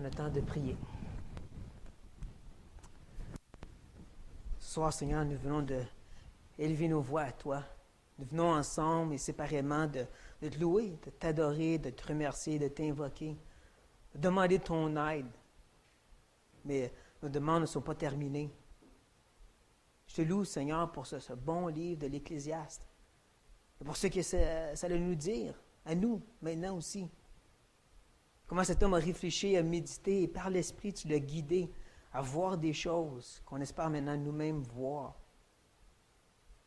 prendre le temps de prier. Ce soir, Seigneur, nous venons d'élever nos voix à toi. Nous venons ensemble et séparément de te louer, de t'adorer, de te remercier, de t'invoquer, de demander ton aide. Mais nos demandes ne sont pas terminées. Je te loue, Seigneur, pour ce bon livre de l'Ecclésiaste. Et pour ce que ça allait nous dire, à nous, maintenant aussi. Comment cet homme a réfléchi, a médité, et par l'Esprit, tu l'as guidé à voir des choses qu'on espère maintenant nous-mêmes voir.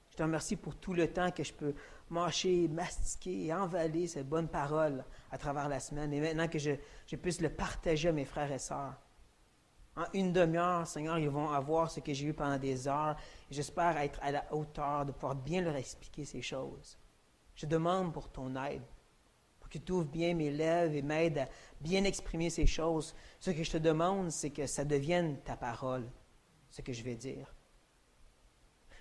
Je te remercie pour tout le temps que je peux mâcher, mastiquer et envaler cette bonne parole à travers la semaine. Et maintenant que je puisse le partager à mes frères et sœurs. En une demi-heure, Seigneur, ils vont avoir ce que j'ai eu pendant des heures. Et j'espère être à la hauteur de pouvoir bien leur expliquer ces choses. Je demande pour ton aide, pour que tu ouvres bien mes lèvres et m'aides à bien exprimer ces choses. Ce que je te demande, c'est que ça devienne ta parole, ce que je vais dire.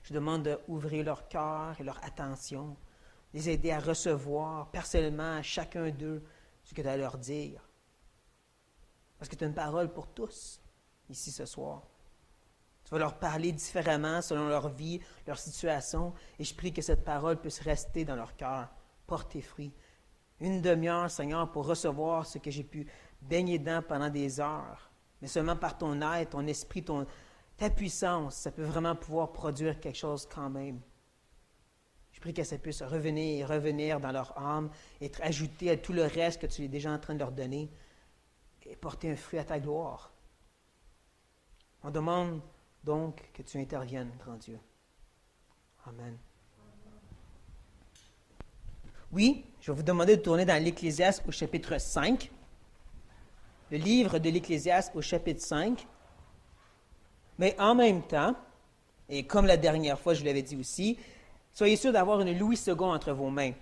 Je demande d'ouvrir leur cœur et leur attention, les aider à recevoir personnellement, chacun d'eux, ce que tu as à leur dire. Parce que tu as une parole pour tous, ici ce soir. Tu vas leur parler différemment selon leur vie, leur situation, et je prie que cette parole puisse rester dans leur cœur, porter fruit. Une demi-heure, Seigneur, pour recevoir ce que j'ai pu baigner dedans pendant des heures. Mais seulement par ton aide, ton esprit, ta puissance, ça peut vraiment pouvoir produire quelque chose quand même. Je prie que ça puisse revenir et revenir dans leur âme, être ajouté à tout le reste que tu es déjà en train de leur donner, et porter un fruit à ta gloire. On demande donc que tu interviennes, grand Dieu. Amen. Oui, je vais vous demander de tourner dans l'Ecclésiaste au chapitre 5. Le livre de l'Ecclésiaste au chapitre 5. Mais en même temps, et comme la dernière fois je vous l'avais dit aussi, soyez sûr d'avoir une Louis II entre vos mains.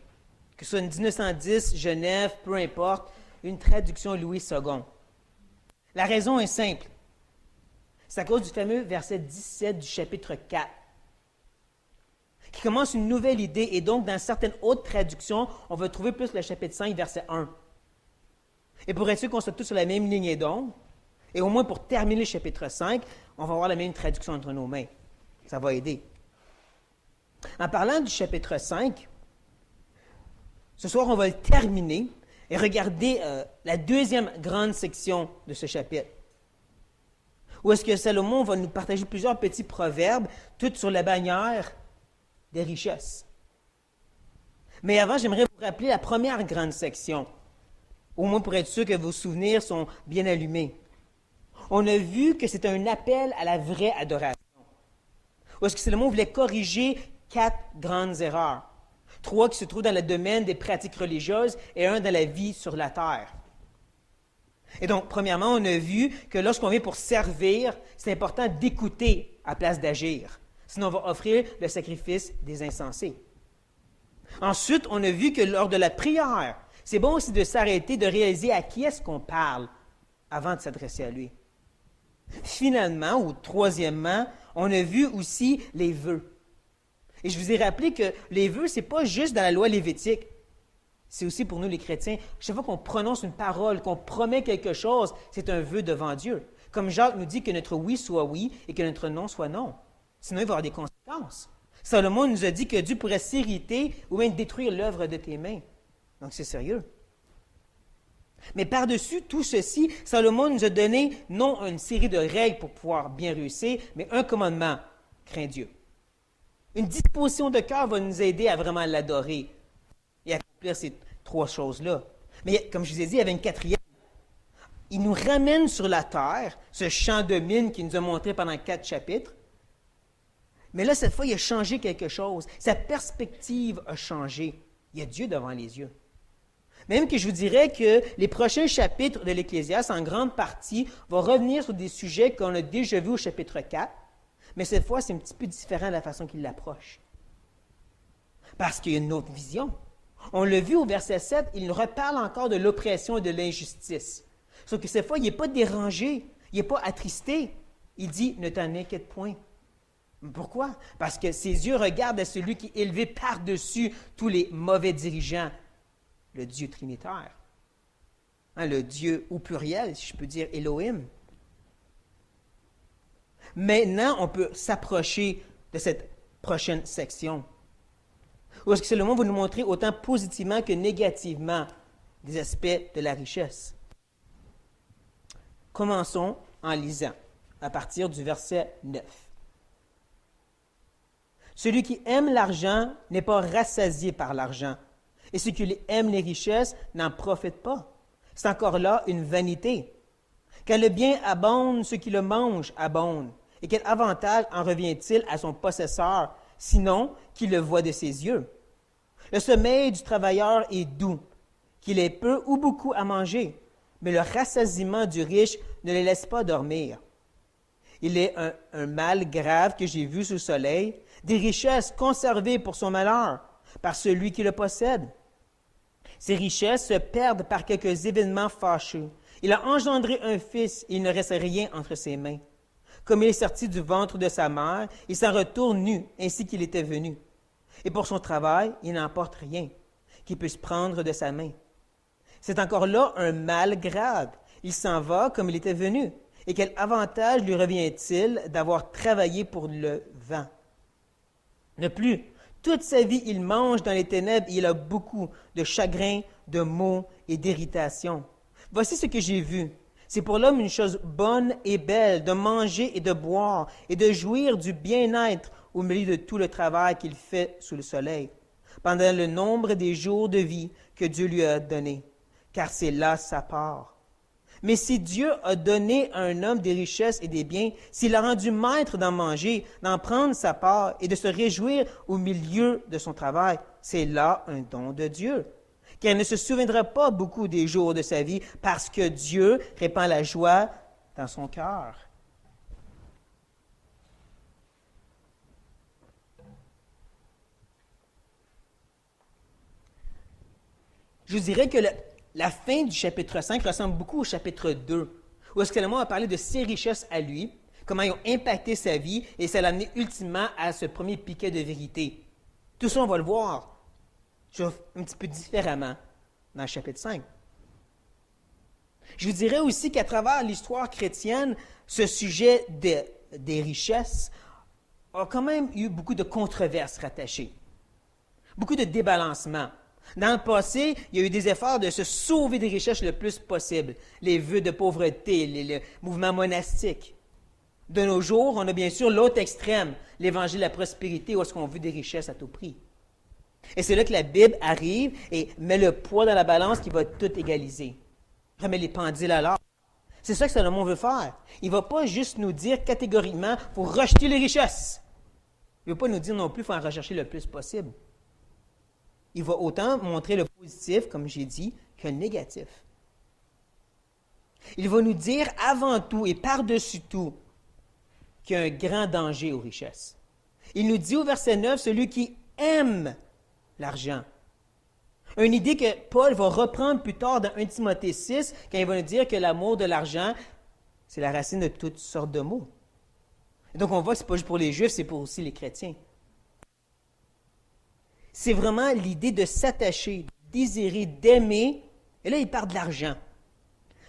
Que ce soit une 1910, Genève, peu importe, une traduction Louis II. La raison est simple. C'est à cause du fameux verset 17 du chapitre 4, qui commence une nouvelle idée, et donc dans certaines autres traductions, on va trouver plus le chapitre 5, verset 1. Et pour être sûr qu'on soit tous sur la même ligne d'onde, et au moins pour terminer le chapitre 5, on va avoir la même traduction entre nos mains. Ça va aider. En parlant du chapitre 5, ce soir, on va le terminer et regarder la deuxième grande section de ce chapitre, où est-ce que Salomon va nous partager plusieurs petits proverbes, tous sur la bannière des richesses. Mais avant, j'aimerais vous rappeler la première grande section, au moins pour être sûr que vos souvenirs sont bien allumés. On a vu que c'est un appel à la vraie adoration. Où est-ce que Salomon voulait corriger 4 grandes erreurs. 3 qui se trouvent dans le domaine des pratiques religieuses et 1 dans la vie sur la terre. Et donc, premièrement, on a vu que lorsqu'on vient pour servir, c'est important d'écouter à place d'agir. Sinon, on va offrir le sacrifice des insensés. Ensuite, on a vu que lors de la prière, c'est bon aussi de s'arrêter, de réaliser à qui est-ce qu'on parle avant de s'adresser à lui. Finalement, ou troisièmement, on a vu aussi les vœux. Et je vous ai rappelé que les vœux, ce n'est pas juste dans la loi lévitique. C'est aussi pour nous les chrétiens. Chaque fois qu'on prononce une parole, qu'on promet quelque chose, c'est un vœu devant Dieu. Comme Jacques nous dit que notre oui soit oui et que notre non soit non. Sinon, il va y avoir des conséquences. Salomon nous a dit que Dieu pourrait s'irriter ou même détruire l'œuvre de tes mains. Donc, c'est sérieux. Mais par-dessus tout ceci, Salomon nous a donné non une série de règles pour pouvoir bien réussir, mais un commandement, crains Dieu. Une disposition de cœur va nous aider à vraiment l'adorer et à accomplir ces 3 choses-là. Mais comme je vous ai dit, il y avait une 4e. Il nous ramène sur la terre, ce champ de mine qu'il nous a montré pendant 4 chapitres. Mais là, cette fois, il a changé quelque chose. Sa perspective a changé. Il y a Dieu devant les yeux. Même que je vous dirais que les prochains chapitres de l'Ecclésiaste, en grande partie, vont revenir sur des sujets qu'on a déjà vus au chapitre 4, mais cette fois, c'est un petit peu différent de la façon qu'il l'approche. Parce qu'il y a une autre vision. On l'a vu au verset 7, il nous reparle encore de l'oppression et de l'injustice. Sauf que cette fois, il n'est pas dérangé, il n'est pas attristé. Il dit, ne t'en inquiète point. Pourquoi? Parce que ses yeux regardent à celui qui est élevé par-dessus tous les mauvais dirigeants, le Dieu trinitaire. le Dieu au pluriel, si je peux dire Elohim. Maintenant, on peut s'approcher de cette prochaine section, où est-ce que Salomon va nous montrer autant positivement que négativement des aspects de la richesse. Commençons en lisant, à partir du verset 9. Celui qui aime l'argent n'est pas rassasié par l'argent, et celui qui aime les richesses n'en profite pas. C'est encore là une vanité. Quand le bien abonde, ceux qui le mangent abondent. Et quel avantage en revient-il à son possesseur, sinon qu'il le voit de ses yeux? Le sommeil du travailleur est doux, qu'il ait peu ou beaucoup à manger, mais le rassasiement du riche ne le laisse pas dormir. Il est un mal grave que j'ai vu sous le soleil, des richesses conservées pour son malheur, par celui qui le possède. Ces richesses se perdent par quelques événements fâcheux. Il a engendré un fils et il ne reste rien entre ses mains. Comme il est sorti du ventre de sa mère, il s'en retourne nu, ainsi qu'il était venu. Et pour son travail, il n'emporte rien qu'il puisse prendre de sa main. C'est encore là un mal grave. Il s'en va comme il était venu. Et quel avantage lui revient-il d'avoir travaillé pour le vent? De plus, toute sa vie, il mange dans les ténèbres et il a beaucoup de chagrin, de maux et d'irritation. Voici ce que j'ai vu. C'est pour l'homme une chose bonne et belle de manger et de boire et de jouir du bien-être au milieu de tout le travail qu'il fait sous le soleil, pendant le nombre des jours de vie que Dieu lui a donnés, car c'est là sa part. Mais si Dieu a donné à un homme des richesses et des biens, s'il l'a rendu maître d'en manger, d'en prendre sa part et de se réjouir au milieu de son travail, c'est là un don de Dieu. Car il ne se souviendra pas beaucoup des jours de sa vie parce que Dieu répand la joie dans son cœur. Je vous dirais que la fin du chapitre 5 ressemble beaucoup au chapitre 2, où est-ce que Salomon a parlé de ses richesses à lui, comment ils ont impacté sa vie, et ça l'a amené ultimement à ce premier piquet de vérité. Tout ça, on va le voir un petit peu différemment dans le chapitre 5. Je vous dirais aussi qu'à travers l'histoire chrétienne, ce sujet des richesses a quand même eu beaucoup de controverses rattachées, beaucoup de débalancements. Dans le passé, il y a eu des efforts de se sauver des richesses le plus possible, les vœux de pauvreté, le mouvement monastique. De nos jours, on a bien sûr l'autre extrême, l'évangile de la prospérité, où est-ce qu'on veut des richesses à tout prix. Et c'est là que la Bible arrive et met le poids dans la balance qui va tout égaliser. Remet les pendules à l'heure. C'est ça que Salomon veut faire. Il ne va pas juste nous dire catégoriquement « il faut rejeter les richesses ». Il ne va pas nous dire non plus qu'il faut en rechercher le plus possible. Il va autant montrer le positif, comme j'ai dit, que le négatif. Il va nous dire avant tout et par-dessus tout qu'il y a un grand danger aux richesses. Il nous dit au verset 9, celui qui aime l'argent. Une idée que Paul va reprendre plus tard dans 1 Timothée 6, quand il va nous dire que l'amour de l'argent, c'est la racine de toutes sortes de maux. Et donc on voit que ce n'est pas juste pour les Juifs, c'est pour aussi les chrétiens. C'est vraiment l'idée de s'attacher, de désirer, d'aimer. Et là, il parle de l'argent.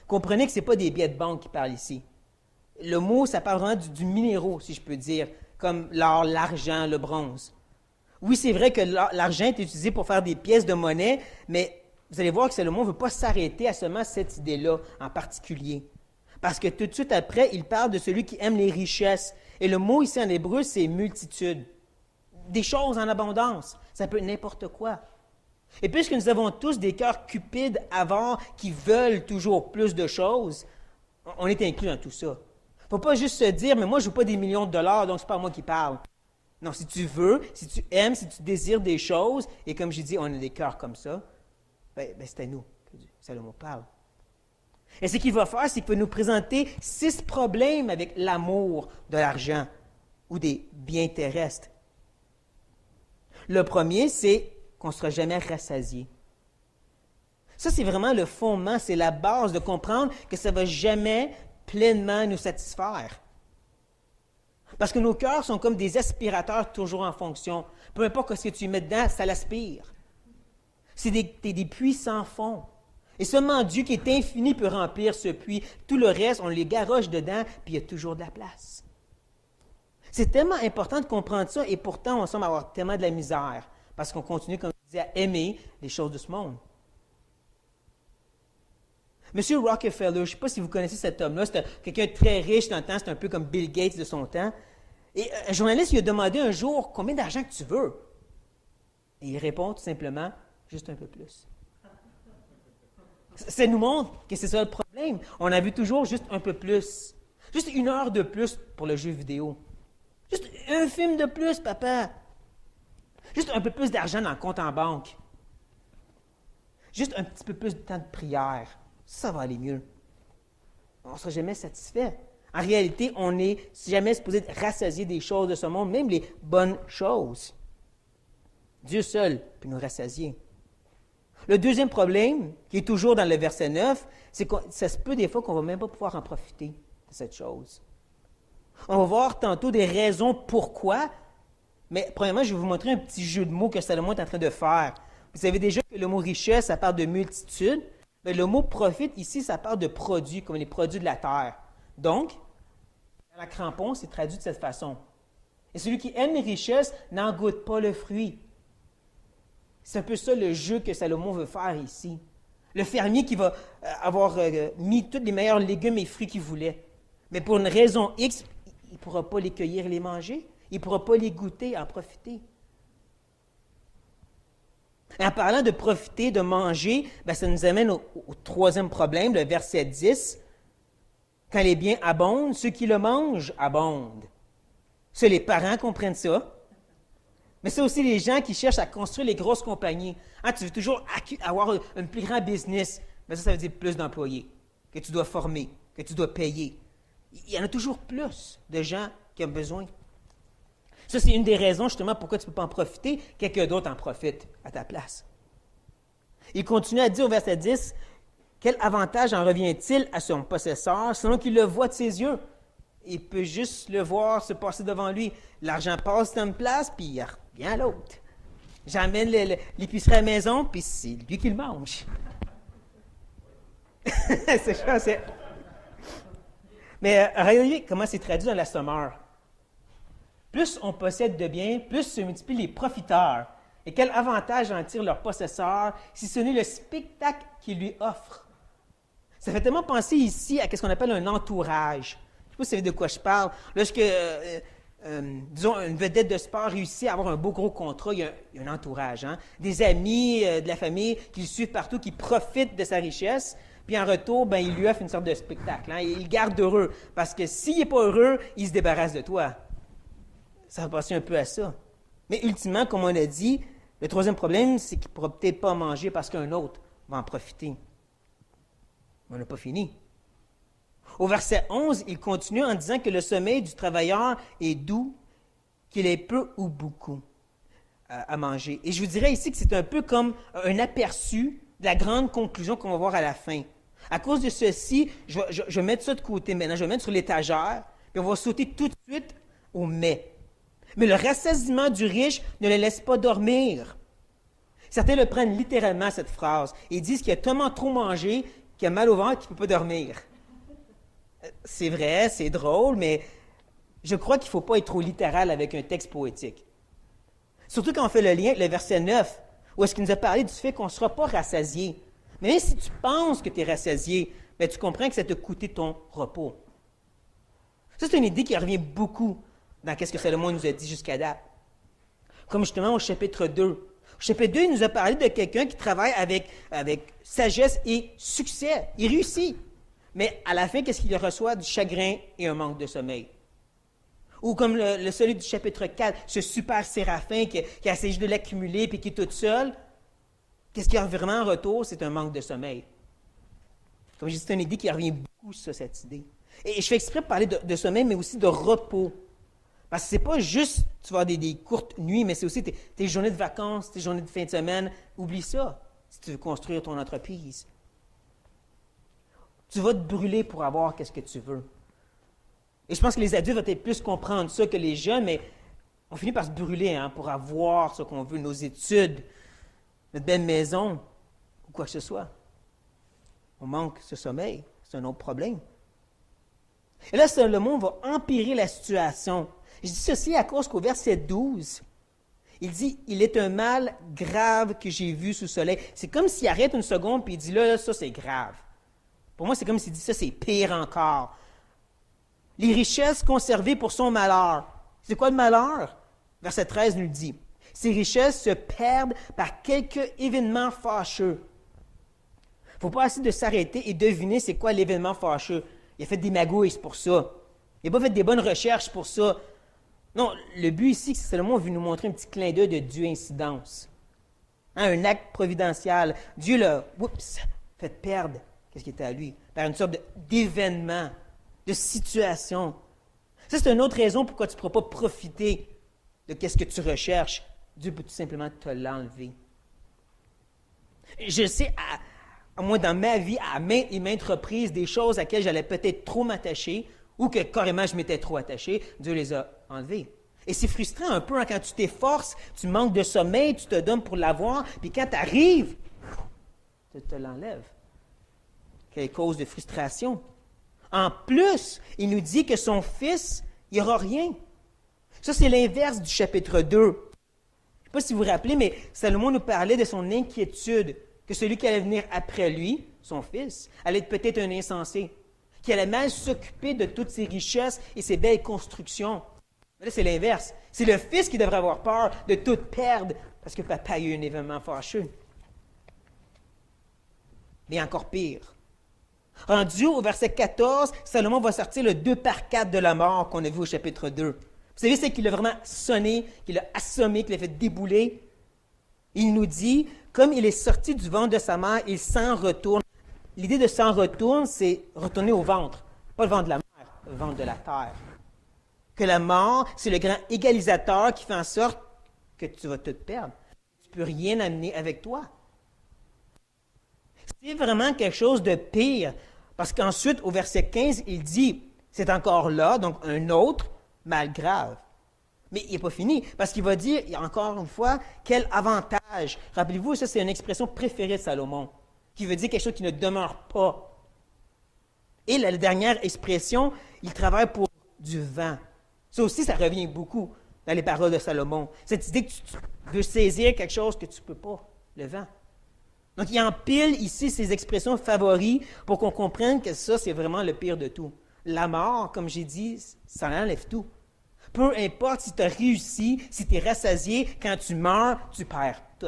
Comprenez que ce n'est pas des billets de banque qui parlent ici. Le mot, ça parle vraiment du minéraux, si je peux dire, comme l'or, l'argent, le bronze. Oui, c'est vrai que l'argent est utilisé pour faire des pièces de monnaie, mais vous allez voir que Salomon ne veut pas s'arrêter à seulement cette idée-là en particulier. Parce que tout de suite après, il parle de celui qui aime les richesses. Et le mot ici en hébreu, c'est multitude. Des choses en abondance. Ça peut être n'importe quoi. Et puisque nous avons tous des cœurs cupides, avares, qui veulent toujours plus de choses, on est inclus dans tout ça. Il ne faut pas juste se dire, mais moi, je ne veux pas des millions de dollars, donc ce n'est pas moi qui parle. Non, si tu veux, si tu aimes, si tu désires des choses, et comme j'ai dit, on a des cœurs comme ça, ben c'est à nous que Salomon parle. Et ce qu'il va faire, c'est qu'il va nous présenter 6 problèmes avec l'amour de l'argent ou des biens terrestres. Le premier, c'est qu'on ne sera jamais rassasié. Ça, c'est vraiment le fondement, c'est la base de comprendre que ça ne va jamais pleinement nous satisfaire. Parce que nos cœurs sont comme des aspirateurs toujours en fonction. Peu importe ce que tu mets dedans, ça l'aspire. C'est des puits sans fond. Et seulement Dieu qui est infini peut remplir ce puits. Tout le reste, on les garoche dedans, puis il y a toujours de la place. C'est tellement important de comprendre ça, et pourtant, on semble avoir tellement de la misère, parce qu'on continue, comme je disais, à aimer les choses de ce monde. Monsieur Rockefeller, je ne sais pas si vous connaissez cet homme-là, c'était quelqu'un de très riche dans le temps, c'était un peu comme Bill Gates de son temps. Et un journaliste lui a demandé un jour, combien d'argent que tu veux? Et il répond tout simplement, juste un peu plus. Ça nous montre que c'est ça le problème. On a vu toujours juste un peu plus. Juste 1 heure de plus pour le jeu vidéo. Juste un film de plus, papa. Juste un peu plus d'argent dans le compte en banque. Juste un petit peu plus de temps de prière. Ça va aller mieux. On ne sera jamais satisfait. En réalité, on n'est jamais supposé rassasier des choses de ce monde, même les bonnes choses. Dieu seul peut nous rassasier. Le deuxième problème, qui est toujours dans le verset 9, c'est que ça se peut des fois qu'on ne va même pas pouvoir en profiter de cette chose. On va voir tantôt des raisons pourquoi, mais premièrement, je vais vous montrer un petit jeu de mots que Salomon est en train de faire. Vous savez déjà que le mot richesse, ça parle de multitude, mais le mot profite, ici, ça parle de produits, comme les produits de la terre. Donc, la crampon, c'est traduit de cette façon. Et celui qui aime les richesses n'en goûte pas le fruit. C'est un peu ça le jeu que Salomon veut faire ici. Le fermier qui va avoir mis tous les meilleurs légumes et fruits qu'il voulait. Mais pour une raison X, il ne pourra pas les cueillir et les manger. Il ne pourra pas les goûter et en profiter. Et en parlant de profiter, de manger, bien, ça nous amène au troisième problème, le verset 10. Quand les biens abondent, ceux qui le mangent abondent. C'est les parents comprennent ça. Mais c'est aussi les gens qui cherchent à construire les grosses compagnies. Hein, tu veux toujours avoir un plus grand business. Mais ça veut dire plus d'employés que tu dois former, que tu dois payer. Il y en a toujours plus de gens qui ont besoin. Ça, c'est une des raisons justement pourquoi tu ne peux pas en profiter. Quelqu'un d'autre en profite à ta place. Il continue à dire au verset 10, « Quel avantage en revient-il à son possesseur selon qu'il le voit de ses yeux? » Il peut juste le voir se passer devant lui. L'argent passe dans une place, puis il revient à l'autre. J'amène l'épicerie à la maison, puis c'est lui qui le mange. C'est ça, c'est... Mais regardez comment c'est traduit dans la Sommeur. Plus on possède de biens, plus se multiplient les profiteurs. Et quel avantage en tire leur possesseur, si ce n'est le spectacle qu'ils lui offrent? Ça fait tellement penser ici à ce qu'on appelle un entourage. Je ne sais pas si vous savez de quoi je parle. Lorsque, disons, une vedette de sport réussit à avoir un beau gros contrat, il y a un entourage. Hein? Des amis, de la famille qui le suivent partout, qui profitent de sa richesse. Puis en retour, ben, il lui offre une sorte de spectacle. Hein? Il le garde heureux. Parce que s'il n'est pas heureux, il se débarrasse de toi. Ça va passer un peu à ça. Mais ultimement, comme on a dit, le troisième problème, c'est qu'il ne pourra peut-être pas manger parce qu'un autre va en profiter. On n'a pas fini. Au verset 11, il continue en disant que le sommeil du travailleur est doux, qu'il ait peu ou beaucoup à manger. Et je vous dirais ici que c'est un peu comme un aperçu de la grande conclusion qu'on va voir à la fin. À cause de ceci, je vais mettre ça de côté maintenant, je vais mettre sur l'étagère, puis on va sauter tout de suite au mais. Mais le rassasiement du riche ne le laisse pas dormir. Certains le prennent littéralement, cette phrase, et disent qu'il a tellement trop mangé qu'il a mal au ventre qu'il ne peut pas dormir. C'est vrai, c'est drôle, mais je crois qu'il ne faut pas être trop littéral avec un texte poétique. Surtout quand on fait le lien avec le verset 9, où est-ce qu'il nous a parlé du fait qu'on ne sera pas rassasié. Mais même si tu penses que tu es rassasié, bien, tu comprends que ça t'a coûté ton repos. Ça, c'est une idée qui revient beaucoup dans ce que Salomon nous a dit jusqu'à date. Comme justement au chapitre 2. Au chapitre 2, il nous a parlé de quelqu'un qui travaille avec sagesse et succès. Il réussit. Mais à la fin, qu'est-ce qu'il reçoit? Du chagrin et un manque de sommeil. Ou comme celui du chapitre 4, ce super séraphin qui a essayé de l'accumuler et qui est tout seul. Qu'est-ce qu'il y a vraiment en retour? C'est un manque de sommeil. Comme je dis, c'est une idée qui revient beaucoup sur cette idée. Et je fais exprès de parler de sommeil, mais aussi de repos. Parce que ce n'est pas juste, tu vas avoir des courtes nuits, mais c'est aussi tes journées de vacances, tes journées de fin de semaine. Oublie ça, si tu veux construire ton entreprise. Tu vas te brûler pour avoir ce que tu veux. Et je pense que les adultes vont peut-être plus comprendre ça que les jeunes, mais on finit par se brûler pour avoir ce qu'on veut, nos études, notre belle maison, ou quoi que ce soit. on manque ce sommeil. C'est un autre problème. Et là, Salomon va empirer la situation. Je dis ceci à cause qu'au verset 12, il dit « Il est un mal grave que j'ai vu sous le soleil. » C'est comme s'il arrête une seconde et il dit « Là, ça, c'est grave. » Pour moi, c'est comme s'il dit « Ça, c'est pire encore. » Les richesses conservées pour son malheur. C'est quoi le malheur? Verset 13 nous le dit. Ces richesses se perdent par quelques événements fâcheux. Il ne faut pas essayer de s'arrêter et deviner c'est quoi l'événement fâcheux. Il a fait des magouilles, c'est pour ça. Il n'a pas fait des bonnes recherches pour ça. Non, le but ici, c'est Salomon veut nous montrer un petit clin d'œil de Dieu-incidence. Un acte providentiel. Dieu l'a, fait perdre qu'est-ce qui était à lui, par une sorte d'événement, de situation. Ça, c'est une autre raison pourquoi tu ne pourras pas profiter de qu'est-ce que tu recherches. Dieu peut tout simplement te l'enlever. Je sais, moi, dans ma vie, à maintes et maintes reprises, des choses à laquelle j'allais peut-être trop m'attacher ou que carrément je m'étais trop attaché, Dieu les a enlevés. Et c'est frustrant un peu quand tu t'efforces, tu manques de sommeil, tu te donnes pour l'avoir, puis quand tu arrives, tu te l'enlèves. Quelle cause de frustration. En plus, il nous dit que son fils, il n'y aura rien. Ça, c'est l'inverse du chapitre 2. Je ne sais pas si vous vous rappelez, mais Salomon nous parlait de son inquiétude, que celui qui allait venir après lui, son fils, allait être peut-être un insensé, qui allait mal s'occuper de toutes ses richesses et ses belles constructions. Mais là, c'est l'inverse. C'est le fils qui devrait avoir peur de tout perdre parce que papa a eu un événement fâcheux. Mais encore pire. Rendu au verset 14, Salomon va sortir le 2 par 4 de la mort qu'on a vu au chapitre 2. Vous savez, c'est qu'il a vraiment sonné, qu'il a assommé, qu'il a fait débouler. Il nous dit, comme il est sorti du ventre de sa mère, il s'en retourne. L'idée de s'en retourne, c'est retourner au ventre. Pas le ventre de la mer, le ventre de la terre. Que la mort, c'est le grand égalisateur qui fait en sorte que tu vas tout perdre. Tu ne peux rien amener avec toi. C'est vraiment quelque chose de pire. Parce qu'ensuite, au verset 15, il dit, c'est encore là, donc un autre mal grave. Mais il n'est pas fini, parce qu'il va dire, encore une fois, quel avantage. Rappelez-vous, ça c'est une expression préférée de Salomon, qui veut dire quelque chose qui ne demeure pas. Et la dernière expression, il travaille pour du vent. Ça aussi, ça revient beaucoup dans les paroles de Salomon. Cette idée que tu veux saisir quelque chose que tu ne peux pas, le vent. Donc, il empile ici ses expressions favoris pour qu'on comprenne que ça, c'est vraiment le pire de tout. La mort, comme j'ai dit, ça enlève tout. Peu importe si tu as réussi, si tu es rassasié, quand tu meurs, tu perds tout.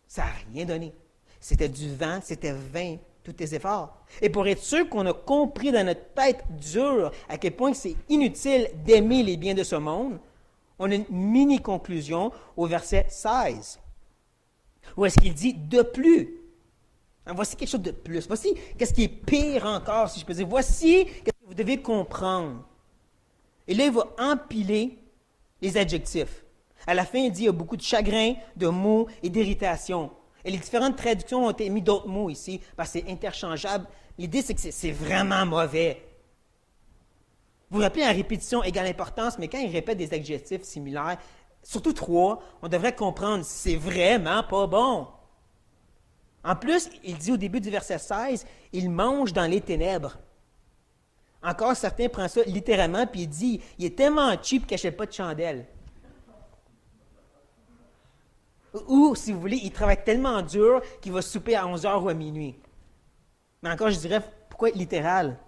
Ça n'a rien donné. C'était du vent, c'était vain, tous tes efforts. Et pour être sûr qu'on a compris dans notre tête dure à quel point c'est inutile d'aimer les biens de ce monde, on a une mini-conclusion au verset 16. Où est-ce qu'il dit « de plus ». Voici quelque chose de plus. Voici qu'est-ce qui est pire encore, si je peux dire. Voici ce que vous devez comprendre. Et là, il va empiler les adjectifs. À la fin, il dit il y a beaucoup de chagrin, de maux et d'irritation. Et les différentes traductions ont été mis d'autres mots ici, parce que c'est interchangeable. L'idée, c'est que c'est vraiment mauvais. Vous vous rappelez, en répétition égale importance, mais quand il répète des adjectifs similaires, surtout 3, on devrait comprendre c'est vraiment pas bon. En plus, il dit au début du verset 16, il mange dans les ténèbres. Encore certains prennent ça littéralement, puis il dit, il est tellement cheap qu'il n'achète pas de chandelle. Ou, si vous voulez, il travaille tellement dur qu'il va souper à 11h ou à minuit. Mais encore, je dirais, pourquoi être littéral?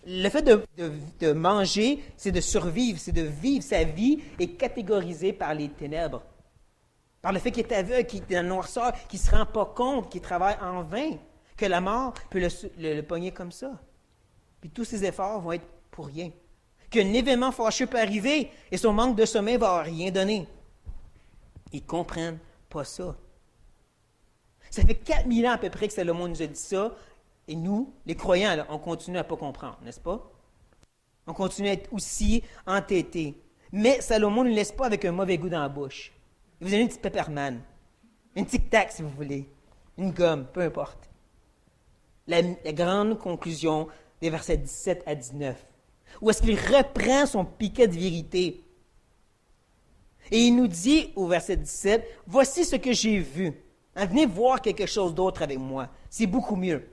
Le fait de manger, c'est de survivre, c'est de vivre. Sa vie est catégorisée par les ténèbres. Par le fait qu'il est aveugle, qu'il est dans la noirceur, qu'il ne se rend pas compte, qu'il travaille en vain, que la mort peut le pogner comme ça. Puis tous ses efforts vont être pour rien. Qu'un événement fâcheux peut arriver et son manque de sommeil ne va rien donner. Ils ne comprennent pas ça. Ça fait 4000 ans à peu près que Salomon nous a dit ça, et nous, les croyants, là, on continue à ne pas comprendre, n'est-ce pas? On continue à être aussi entêtés. Mais Salomon ne nous laisse pas avec un mauvais goût dans la bouche. Il vous donne une petite pepperman, une tic-tac si vous voulez, une gomme, peu importe. La grande conclusion des versets 17 à 19, où est-ce qu'il reprend son piquet de vérité. Et il nous dit au verset 17, « Voici ce que j'ai vu. Venez voir quelque chose d'autre avec moi. C'est beaucoup mieux.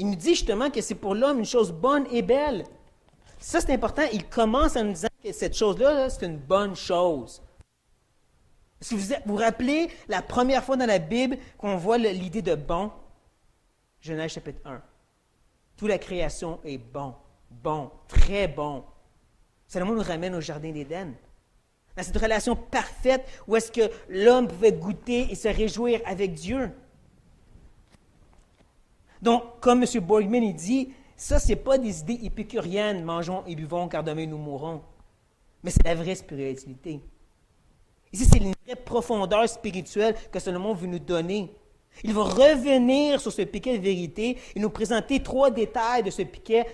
il nous dit justement que c'est pour l'homme une chose bonne et belle. Ça, c'est important. Il commence en nous disant que cette chose-là, là, c'est une bonne chose. Si vous vous rappelez la première fois dans la Bible qu'on voit l'idée de bon, Genèse chapitre 1. Toute la création est bon, bon, très bon. Salomon nous ramène au Jardin d'Éden. Dans cette relation parfaite où est-ce que l'homme pouvait goûter et se réjouir avec Dieu. Donc, comme M. Borgman il dit, ça, ce n'est pas des idées épicuriennes, mangeons et buvons car demain nous mourrons. Mais c'est la vraie spiritualité. Ici, c'est une vraie profondeur spirituelle que Salomon veut nous donner. Il va revenir sur ce piquet de vérité et nous présenter 3 détails de ce piquet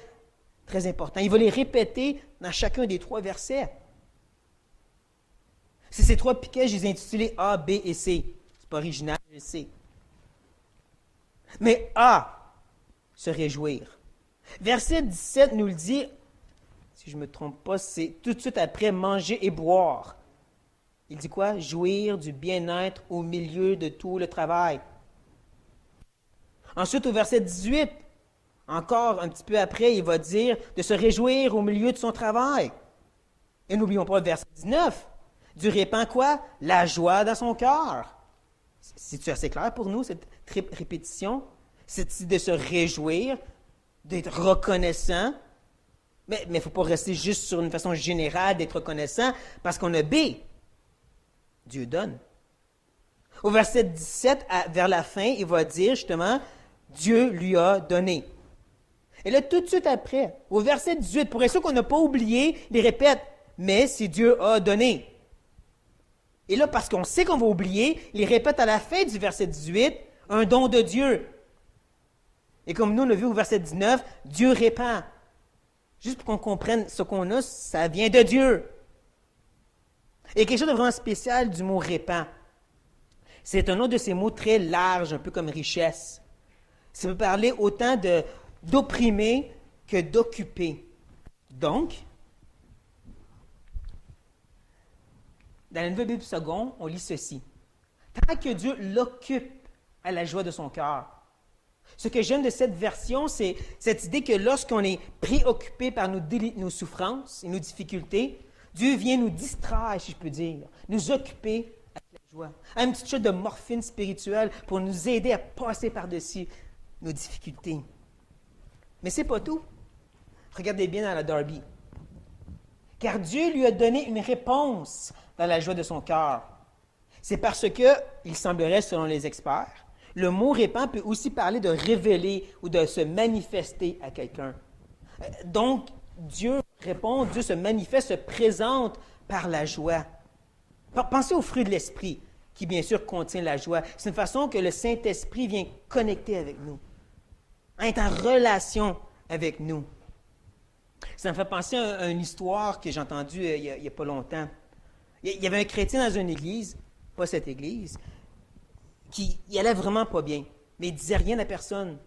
très important. Il va les répéter dans chacun des 3 versets. C'est ces 3 piquets, je les ai intitulés A, B et C. C'est pas original, je sais. Mais A, se réjouir. Verset 17 nous le dit, si je ne me trompe pas, c'est tout de suite après manger et boire. Il dit quoi? Jouir du bien-être au milieu de tout le travail. Ensuite, au verset 18, encore un petit peu après, il va dire de se réjouir au milieu de son travail. Et n'oublions pas le verset 19. Dieu répand quoi? La joie dans son cœur. C'est-tu assez clair pour nous, cette répétition? C'est de se réjouir, d'être reconnaissant. Mais il ne faut pas rester juste sur une façon générale d'être reconnaissant, parce qu'on a B. Dieu donne. Au verset 17, vers la fin, il va dire justement, Dieu lui a donné. Et là, tout de suite après, au verset 18, pour être sûr qu'on n'a pas oublié, il répète, mais si Dieu a donné. Et là, parce qu'on sait qu'on va oublier, il répète à la fin du verset 18, un don de Dieu. Et comme nous, on l'a vu au verset 19, Dieu répand. Juste pour qu'on comprenne, ce qu'on a, ça vient de Dieu. Et quelque chose de vraiment spécial du mot répand. C'est un autre de ces mots très larges, un peu comme richesse. Ça peut parler autant d'opprimer que d'occuper. Donc, dans la Nouvelle Bible seconde, on lit ceci. Tant que Dieu l'occupe à la joie de son cœur. Ce que j'aime de cette version, c'est cette idée que lorsqu'on est préoccupé par nos souffrances et nos difficultés, Dieu vient nous distraire, si je peux dire, nous occuper avec la joie. Un petit shot de morphine spirituelle pour nous aider à passer par-dessus nos difficultés. Mais c'est pas tout. Regardez bien dans la Darby. Car Dieu lui a donné une réponse dans la joie de son cœur. C'est parce que, il semblerait, selon les experts, le mot répand peut aussi parler de révéler ou de se manifester à quelqu'un. Donc, Dieu répond, Dieu se manifeste, se présente par la joie. Pensez au fruit de l'Esprit, qui bien sûr contient la joie. C'est une façon que le Saint-Esprit vient connecter avec nous, être en relation avec nous. Ça me fait penser à une histoire que j'ai entendue il n'y a pas longtemps. Il y avait un chrétien dans une église, pas cette église, qui y allait vraiment pas bien, mais il ne disait rien à personne.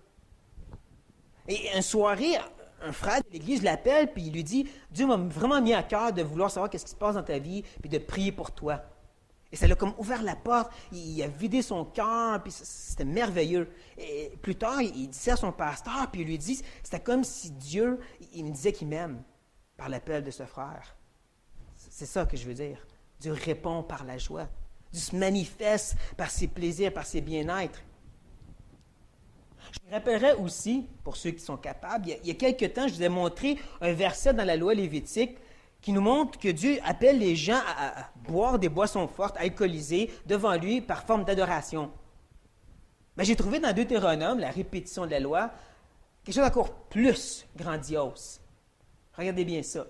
Et une soirée, un frère de l'église l'appelle, puis il lui dit, « Dieu m'a vraiment mis à cœur de vouloir savoir qu'est-ce qui se passe dans ta vie, puis de prier pour toi. » Et ça l'a comme ouvert la porte, il a vidé son cœur, puis c'était merveilleux. Et plus tard, il dit ça à son pasteur, puis il lui dit, c'était comme si Dieu, il me disait qu'il m'aime par l'appel de ce frère. C'est ça que je veux dire. Dieu répond par la joie. Dieu se manifeste par ses plaisirs, par ses bien-être. Je me rappellerai aussi, pour ceux qui sont capables, il y a quelque temps, je vous ai montré un verset dans la loi lévitique qui nous montre que Dieu appelle les gens à boire des boissons fortes, alcoolisées, devant lui par forme d'adoration. Mais j'ai trouvé dans Deutéronome, la répétition de la loi, quelque chose d'encore plus grandiose. Regardez bien ça.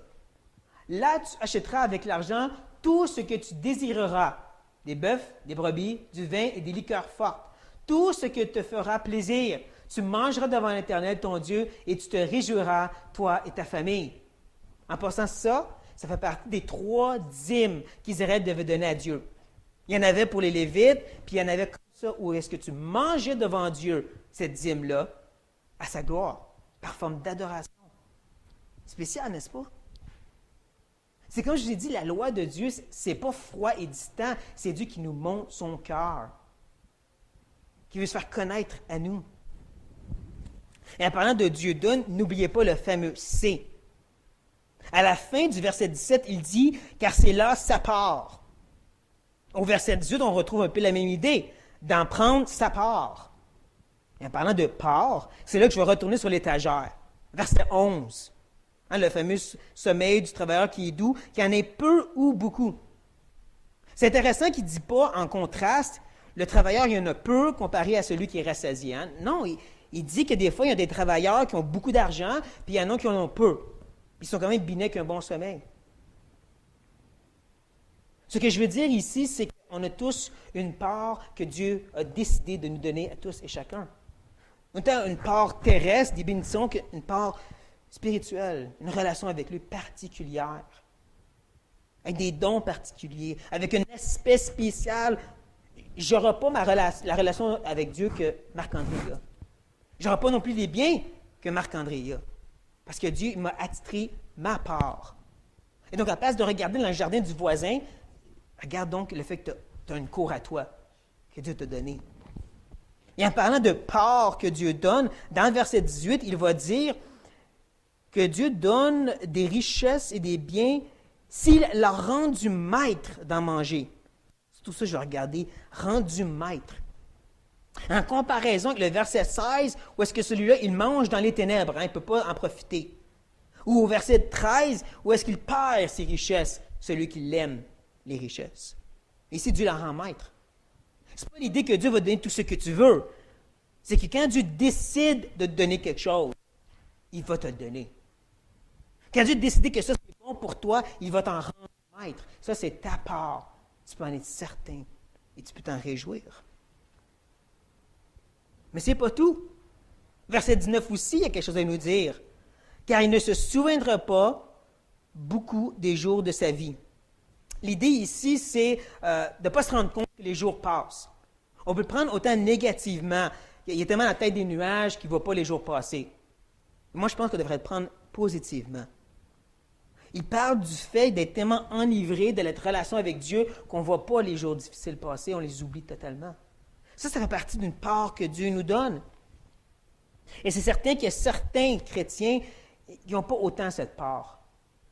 Là, tu achèteras avec l'argent tout ce que tu désireras, des bœufs, des brebis, du vin et des liqueurs fortes. Tout ce que te fera plaisir. Tu mangeras devant l'Éternel, ton Dieu, et tu te réjouiras, toi et ta famille. En passant ça fait partie des 3 dîmes qu'Israël devait donner à Dieu. Il y en avait pour les Lévites, puis il y en avait comme ça où est-ce que tu mangeais devant Dieu cette dîme-là, à sa gloire, par forme d'adoration. Spécial, n'est-ce pas? C'est comme je vous ai dit, la loi de Dieu, c'est pas froid et distant, c'est Dieu qui nous montre son cœur, qui veut se faire connaître à nous. Et en parlant de Dieu donne, n'oubliez pas le fameux c'est. À la fin du verset 17, il dit « car c'est là sa part ». Au verset 18, on retrouve un peu la même idée, d'en prendre sa part. Et en parlant de part, c'est là que je vais retourner sur l'étagère. Verset 11. Hein, le fameux sommeil du travailleur qui est doux, qu'il y en ait peu ou beaucoup. C'est intéressant qu'il ne dit pas, en contraste, le travailleur, il y en a peu comparé à celui qui est rassasié. Hein? Non, il dit que des fois, il y a des travailleurs qui ont beaucoup d'argent, puis il y en a qui en ont peu. Ils sont quand même binés qu'un bon sommeil. Ce que je veux dire ici, c'est qu'on a tous une part que Dieu a décidé de nous donner à tous et chacun. Autant une part terrestre, des bénédictions, qu'une part spirituelle, une relation avec lui particulière, avec des dons particuliers, avec un aspect spécial. Je n'aurai pas la relation avec Dieu que Marc-André a. Je n'aurai pas non plus les biens que Marc-André a. Parce que Dieu m'a attitré ma part. Et donc, à la place de regarder dans le jardin du voisin, regarde donc le fait que tu as une cour à toi, que Dieu t'a donnée. Et en parlant de part que Dieu donne, dans le verset 18, il va dire que Dieu donne des richesses et des biens s'il l'a rendu maître d'en manger. C'est tout ça que je vais regarder, rendu maître. En comparaison avec le verset 16, où est-ce que celui-là, il mange dans les ténèbres, hein, il ne peut pas en profiter. Ou au verset 13, où est-ce qu'il perd ses richesses, celui qui l'aime, les richesses. Ici, Dieu la rend maître. Ce n'est pas l'idée que Dieu va te donner tout ce que tu veux. C'est que quand Dieu décide de te donner quelque chose, il va te le donner. Quand Dieu décide que ça c'est bon pour toi, il va t'en rendre maître. Ça, c'est ta part. Tu peux en être certain et tu peux t'en réjouir. Mais ce n'est pas tout. Verset 19 aussi, il y a quelque chose à nous dire. Car il ne se souviendra pas beaucoup des jours de sa vie. L'idée ici, c'est de ne pas se rendre compte que les jours passent. On peut le prendre autant négativement. Il est tellement à la tête des nuages qu'il ne voit pas les jours passer. Moi, je pense qu'on devrait le prendre positivement. Il parle du fait d'être tellement enivré de notre relation avec Dieu qu'on ne voit pas les jours difficiles passer, on les oublie totalement. Ça fait partie d'une part que Dieu nous donne. Et c'est certain qu'il y a certains chrétiens qui n'ont pas autant cette part.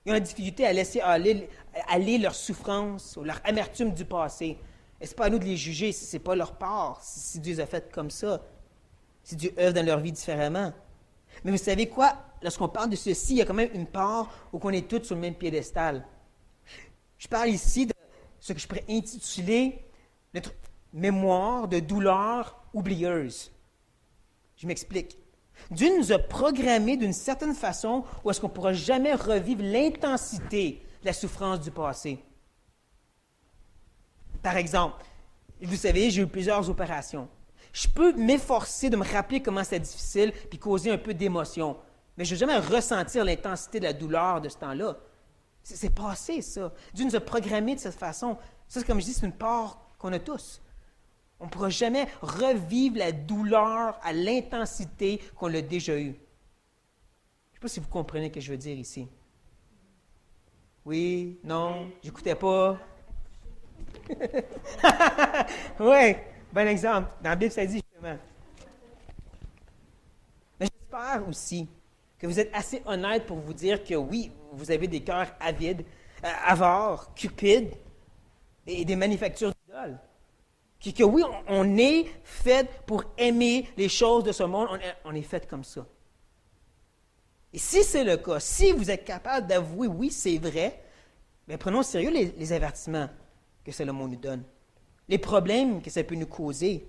Ils ont la difficulté à laisser aller leur souffrance ou leur amertume du passé. Et ce n'est pas à nous de les juger si ce n'est pas leur part, si Dieu les a fait comme ça, si Dieu œuvre dans leur vie différemment. Mais vous savez quoi? Lorsqu'on parle de ceci, il y a quand même une part où on est tous sur le même piédestal. Je parle ici de ce que je pourrais intituler notre mémoire de douleur oublieuse. Je m'explique. Dieu nous a programmés d'une certaine façon où est-ce qu'on ne pourra jamais revivre l'intensité de la souffrance du passé. Par exemple, vous savez, j'ai eu plusieurs opérations. Je peux m'efforcer de me rappeler comment c'était difficile puis causer un peu d'émotion, mais je ne vais jamais ressentir l'intensité de la douleur de ce temps-là. C'est passé, ça. Dieu nous a programmés de cette façon. Ça, comme je dis, c'est une part qu'on a tous. On ne pourra jamais revivre la douleur à l'intensité qu'on l'a déjà eue. Je ne sais pas si vous comprenez ce que je veux dire ici. Oui, non, j'écoutais pas. Oui, bon exemple. Dans la Bible, ça dit justement. Mais j'espère aussi que vous êtes assez honnête pour vous dire que oui, vous avez des cœurs avides, avares, cupides et des manufactures d'idoles. Que oui, on est fait pour aimer les choses de ce monde, on est fait comme ça. Et si c'est le cas, si vous êtes capable d'avouer, oui, c'est vrai, bien, prenons au sérieux les avertissements que le monde nous donne, les problèmes que ça peut nous causer.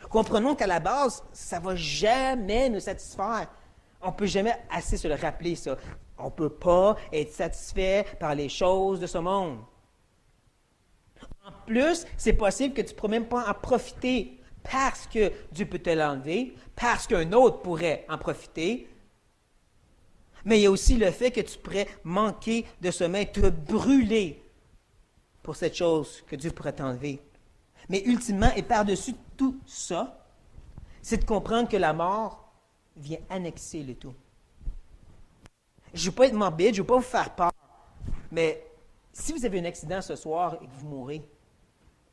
Comprenons qu'à la base, ça ne va jamais nous satisfaire. On ne peut jamais assez se le rappeler, ça. On ne peut pas être satisfait par les choses de ce monde. En plus, c'est possible que tu ne pourras même pas en profiter parce que Dieu peut te l'enlever, parce qu'un autre pourrait en profiter. Mais il y a aussi le fait que tu pourrais manquer de sommeil, te brûler pour cette chose que Dieu pourrait t'enlever. Mais ultimement, et par-dessus tout ça, c'est de comprendre que la mort vient annexer le tout. Je ne veux pas être morbide, je ne veux pas vous faire peur, mais si vous avez un accident ce soir et que vous mourrez,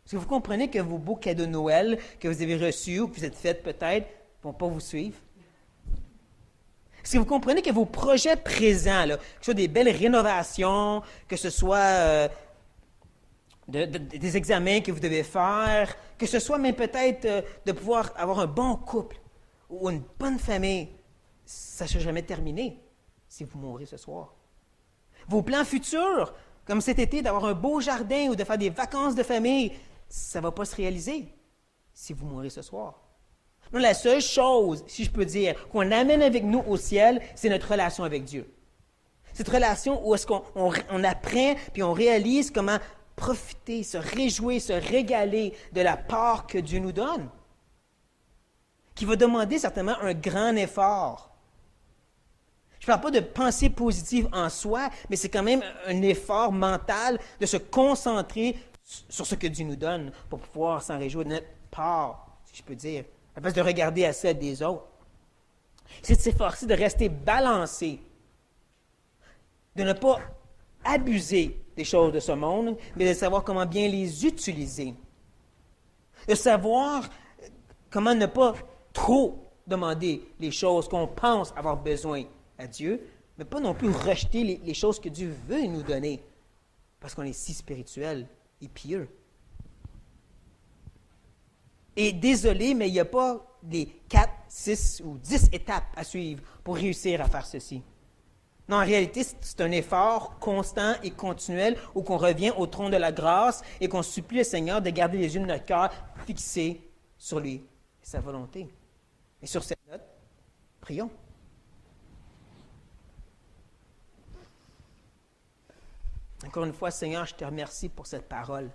est-ce que vous comprenez que vos beaux cadeaux de Noël que vous avez reçus ou que vous êtes faits peut-être ne vont pas vous suivre? Est-ce que vous comprenez que vos projets présents, là, que ce soit des belles rénovations, que ce soit des examens que vous devez faire, que ce soit même peut-être de pouvoir avoir un bon couple ou une bonne famille, ça ne sera jamais terminé si vous mourrez ce soir. Vos plans futurs, comme cet été, d'avoir un beau jardin ou de faire des vacances de famille, ça ne va pas se réaliser si vous mourrez ce soir. Non, la seule chose, si je peux dire, qu'on amène avec nous au ciel, c'est notre relation avec Dieu. Cette relation où est-ce qu'on apprend puis on réalise comment profiter, se réjouir, se régaler de la part que Dieu nous donne, qui va demander certainement un grand effort. Je ne parle pas de pensée positive en soi, mais c'est quand même un effort mental de se concentrer sur ce que Dieu nous donne pour pouvoir s'en réjouir de notre part, si je peux dire, à la place de regarder à celle des autres. C'est de s'efforcer de rester balancé, de ne pas abuser des choses de ce monde, mais de savoir comment bien les utiliser. De savoir comment ne pas trop demander les choses qu'on pense avoir besoin à Dieu, mais pas non plus rejeter les choses que Dieu veut nous donner, parce qu'on est si spirituel et pieux. Et désolé, mais il n'y a pas les 4, 6 ou 10 étapes à suivre pour réussir à faire ceci. Non, en réalité, c'est un effort constant et continuel où qu'on revient au trône de la grâce et qu'on supplie le Seigneur de garder les yeux de notre cœur fixés sur lui et sa volonté. Et sur cette note, prions. Encore une fois, Seigneur, je te remercie pour cette parole.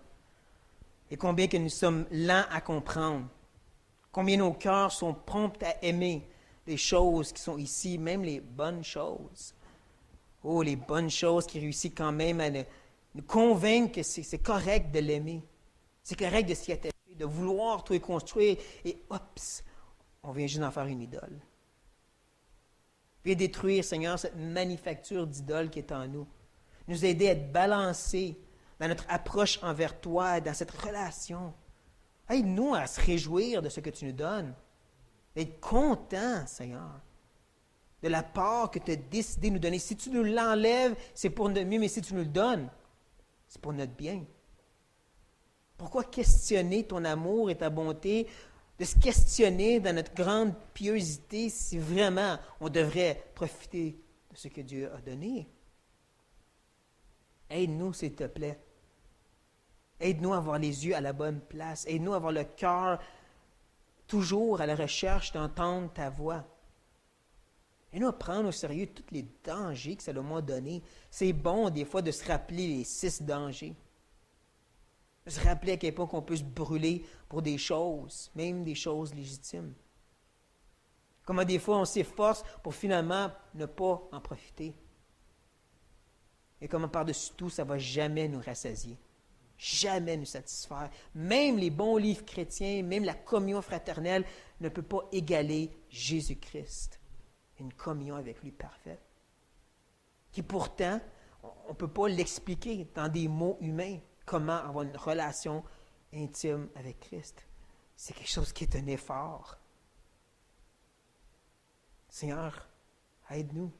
Et combien que nous sommes lents à comprendre. Combien nos cœurs sont prompts à aimer les choses qui sont ici, même les bonnes choses. Oh, les bonnes choses qui réussissent quand même à nous convaincre que c'est correct de l'aimer. C'est correct de s'y attacher, de vouloir tout construire. Et oups, on vient juste d'en faire une idole. Viens détruire, Seigneur, cette manufacture d'idole qui est en nous. Nous aider à être balancés dans notre approche envers toi, dans cette relation. Aide-nous à se réjouir de ce que tu nous donnes. D'être content, Seigneur, de la part que tu as décidé de nous donner. Si tu nous l'enlèves, c'est pour notre mieux, mais si tu nous le donnes, c'est pour notre bien. Pourquoi questionner ton amour et ta bonté, de se questionner dans notre grande pieuseté si vraiment on devrait profiter de ce que Dieu a donné? Aide-nous, s'il te plaît. Aide-nous à avoir les yeux à la bonne place. Aide-nous à avoir le cœur toujours à la recherche d'entendre ta voix. Aide-nous à prendre au sérieux tous les dangers que ça m'a donné. C'est bon, des fois, de se rappeler les 6 dangers. De se rappeler à quel point qu'on peut se brûler pour des choses, même des choses légitimes. Comment des fois on s'efforce pour finalement ne pas en profiter. Et comment par-dessus tout, ça ne va jamais nous rassasier, jamais nous satisfaire. Même les bons livres chrétiens, même la communion fraternelle ne peut pas égaler Jésus-Christ. Une communion avec lui parfaite. Qui pourtant, on ne peut pas l'expliquer dans des mots humains, comment avoir une relation intime avec Christ. C'est quelque chose qui est un effort. Seigneur, aide-nous.